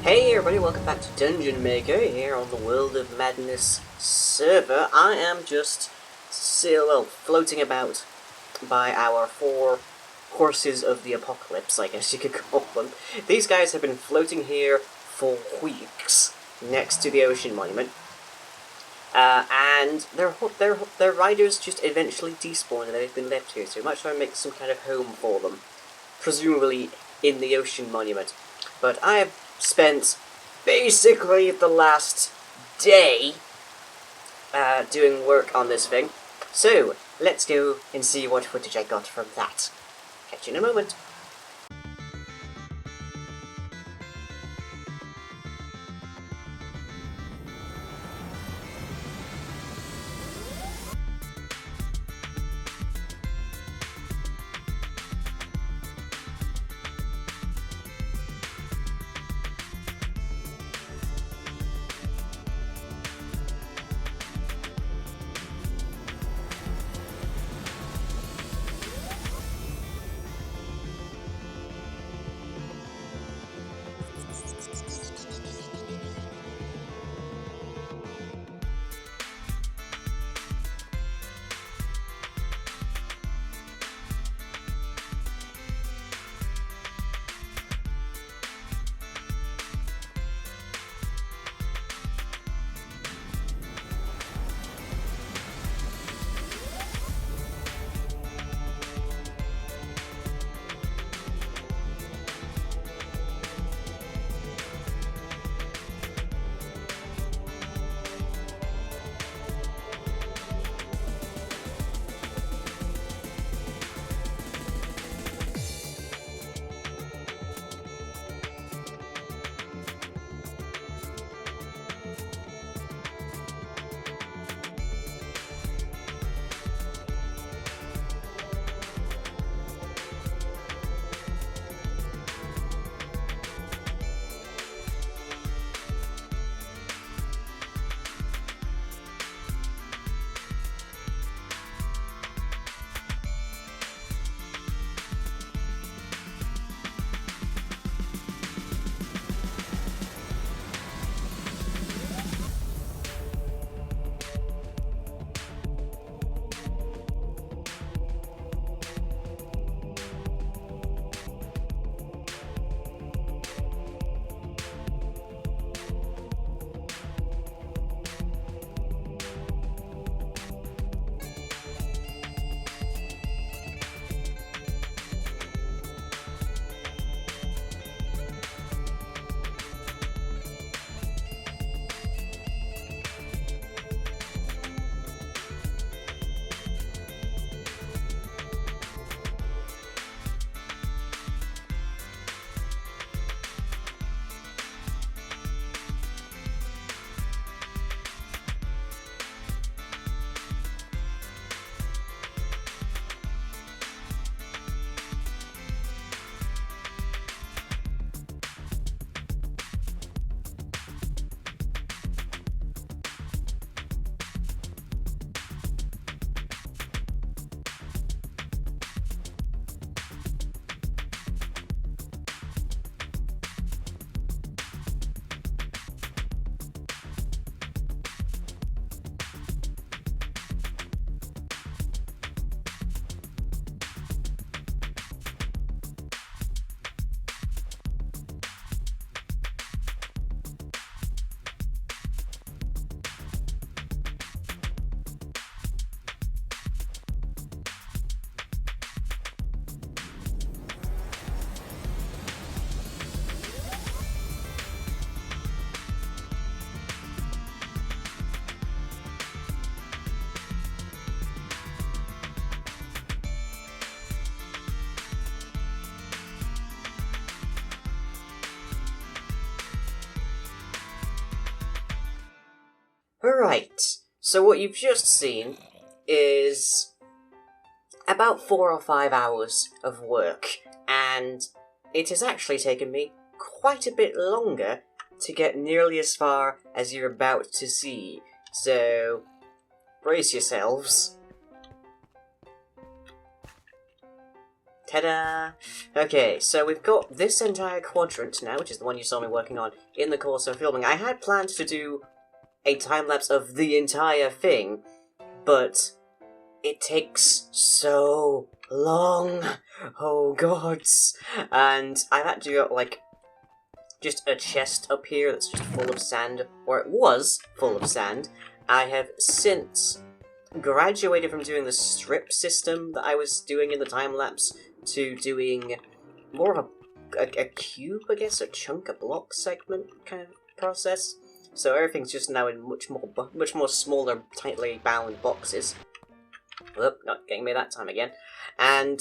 Hey everybody, welcome back to Dungeon Maker here on the World of Madness server. I am just floating about by our four horses of the apocalypse, I guess you could call them. These guys have been floating here for weeks next to the ocean monument. And their riders just eventually despawn and they've been left here, so we might try and make some kind of home for them. Presumably in the ocean monument. But I have spent basically the last day doing work on this thing. So, let's go and see what footage I got from that. Catch you in a moment. Alright, so what you've just seen is about 4 or 5 hours of work, and it has actually taken me quite a bit longer to get nearly as far as you're about to see, so brace yourselves. Ta-da! Okay, so we've got this entire quadrant now, which is the one you saw me working on in the course of filming. I had planned to do a time-lapse of the entire thing, but it takes so long. Oh gods. And I've had to do, like, just a chest up here that's just full of sand, or it was full of sand. I have since graduated from doing the strip system that I was doing in the time-lapse to doing more of a cube, I guess, a chunk, a block segment kind of process. So everything's just now in much more smaller, tightly bound boxes. Whoop, not getting me that time again. And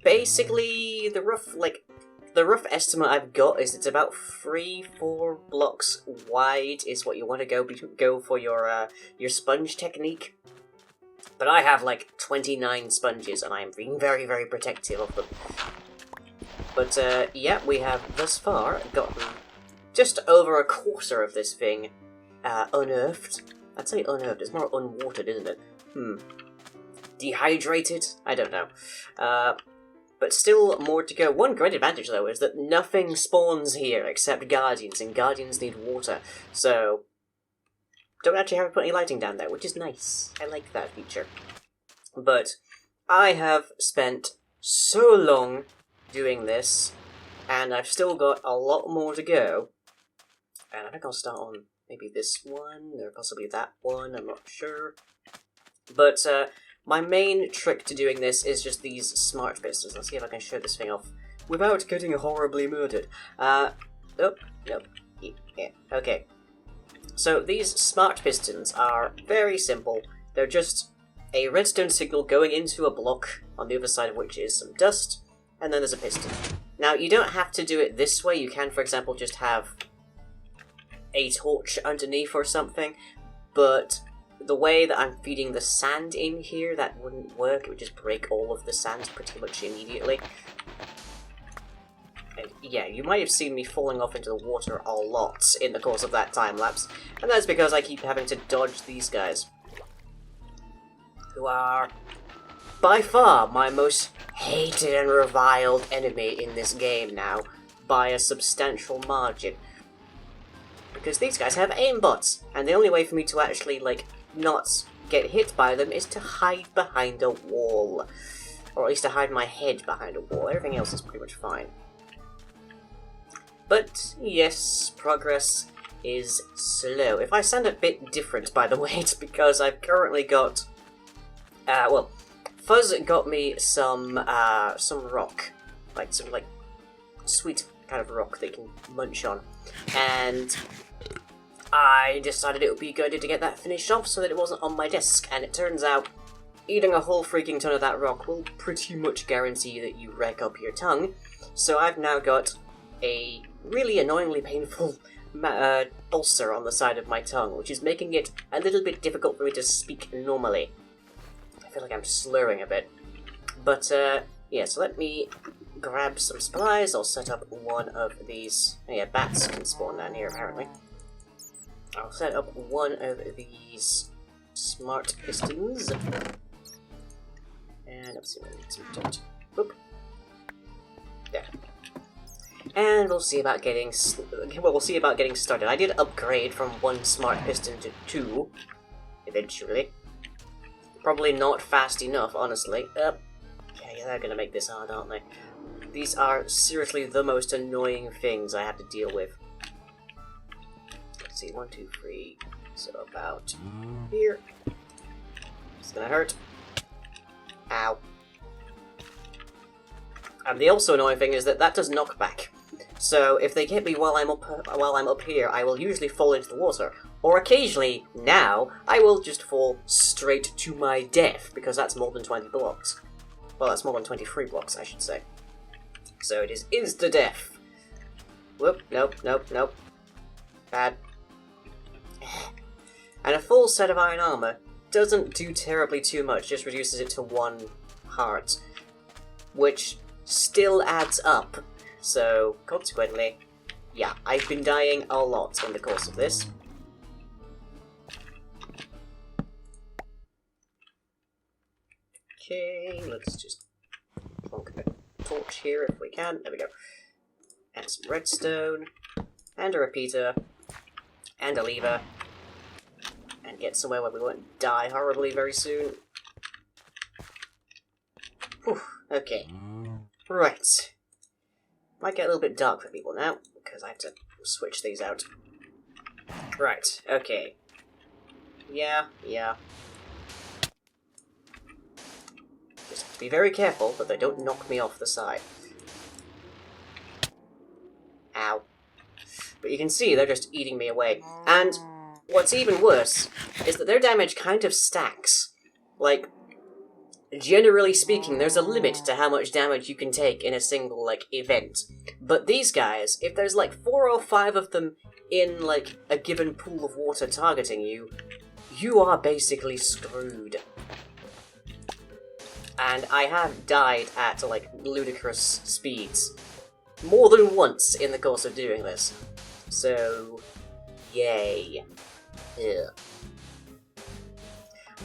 basically, the rough estimate I've got is it's about 3-4 blocks wide is what you want to go for your sponge technique. But I have like 29 sponges and I'm being very, very protective of them. But yeah, we have thus far gotten just over a quarter of this thing unearthed. I'd say unearthed, it's more unwatered, isn't it? Dehydrated? I don't know. But still more to go. One great advantage, though, is that nothing spawns here except guardians, and guardians need water. So, don't actually have to put any lighting down there, which is nice. I like that feature. But I have spent so long doing this, and I've still got a lot more to go. And I think I'll start on maybe this one, or possibly that one, I'm not sure. But, my main trick to doing this is just these smart pistons. Let's see if I can show this thing off without getting horribly murdered. Nope. Yeah, okay. So these smart pistons are very simple. They're just a redstone signal going into a block, on the other side of which is some dust, and then there's a piston. Now, you don't have to do it this way. You can, for example, just have a torch underneath or something, but the way that I'm feeding the sand in here, that wouldn't work. It would just break all of the sand pretty much immediately. And yeah, you might have seen me falling off into the water a lot in the course of that time-lapse, and that's because I keep having to dodge these guys, who are by far my most hated and reviled enemy in this game now, by a substantial margin. Because these guys have aimbots, and the only way for me to actually, like, not get hit by them is to hide behind a wall. Or at least to hide my head behind a wall. Everything else is pretty much fine. But, yes, progress is slow. If I sound a bit different, by the way, it's because I've currently got... well, Fuzz got me some rock. Like, some, like, sweet kind of rock that you can munch on. And I decided it would be a good idea to get that finished off so that it wasn't on my desk, and it turns out eating a whole freaking ton of that rock will pretty much guarantee that you wreck up your tongue. So I've now got a really annoyingly painful ulcer on the side of my tongue, which is making it a little bit difficult for me to speak normally. I feel like I'm slurring a bit. But, yeah, so let me grab some supplies. I'll set up one of these... Oh yeah, bats can spawn down here, apparently. I'll set up one of these smart pistons. And let's see, we need some dirt. Whoop. There. And we'll see about getting started. I did upgrade from one smart piston to 2, eventually. Probably not fast enough, honestly. Okay, they're gonna make this hard, aren't they? These are seriously the most annoying things I have to deal with. Let's see, 1, 2, 3. So about here. It's gonna hurt. Ow. And the also annoying thing is that does knockback. So if they hit me while I'm up here, I will usually fall into the water. Or occasionally, now, I will just fall straight to my death, because that's more than 20 blocks. Well, that's more than 23 blocks, I should say. So it is insta-death. Whoop, nope. Bad. And a full set of iron armor doesn't do terribly too much, just reduces it to 1 heart. Which still adds up. So, consequently, yeah, I've been dying a lot in the course of this. Okay, let's just torch here if we can. There we go. And some redstone. And a repeater. And a lever. And get somewhere where we won't die horribly very soon. Whew, okay. Right. Might get a little bit dark for people now, because I have to switch these out. Right, okay. Yeah. Just have to be very careful that they don't knock me off the side. Ow. But you can see they're just eating me away. And what's even worse is that their damage kind of stacks. Like, generally speaking, there's a limit to how much damage you can take in a single, like, event. But these guys, if there's like 4 or 5 of them in, like, a given pool of water targeting you, you are basically screwed. And I have died at, like, ludicrous speeds. More than once in the course of doing this. So, yay. Yeah.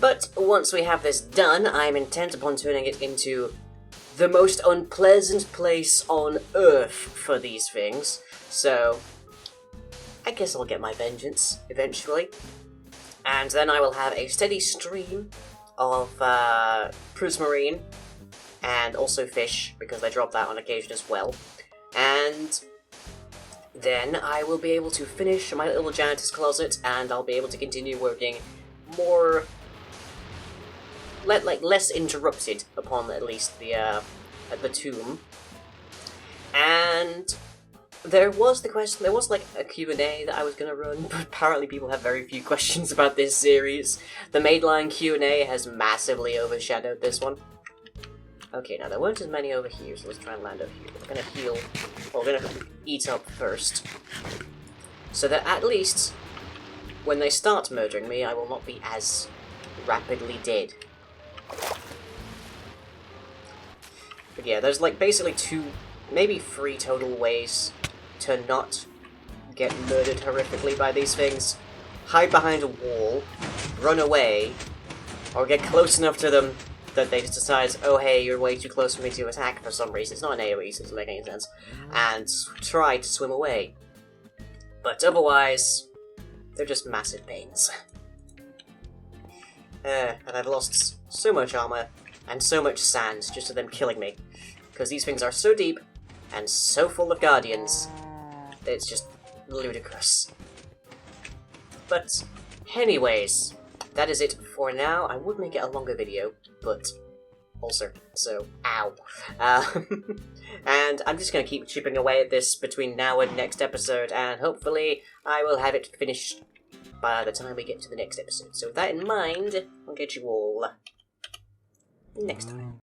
But once we have this done, I'm intent upon turning it into the most unpleasant place on Earth for these things. So, I guess I'll get my vengeance eventually. And then I will have a steady stream of prismarine and also fish, because they drop that on occasion as well. And then I will be able to finish my little janitor's closet, and I'll be able to continue working more, less interrupted upon at least the tomb. And there was the question, there was like a Q&A that I was gonna run, but apparently people have very few questions about this series. The mainline Q&A has massively overshadowed this one. Okay, now there weren't as many over here, so let's try and land over here. We're gonna heal, well, we're gonna eat up first. So that at least, when they start murdering me, I will not be as rapidly dead. But yeah, there's like basically 2, maybe 3 total ways to not get murdered horrifically by these things. Hide behind a wall, run away, or get close enough to them that they just decide, oh hey, you're way too close for me to attack for some reason. It's not an AoE, so it doesn't make any sense. And try to swim away. But otherwise, they're just massive pains. And I've lost so much armor and so much sand just to them killing me. Because these things are so deep and so full of guardians, it's just ludicrous. But anyways, that is it for now. I would make it a longer video, but ulcer, so ow. And I'm just going to keep chipping away at this between now and next episode, and hopefully I will have it finished by the time we get to the next episode. So with that in mind, I'll get you all next time.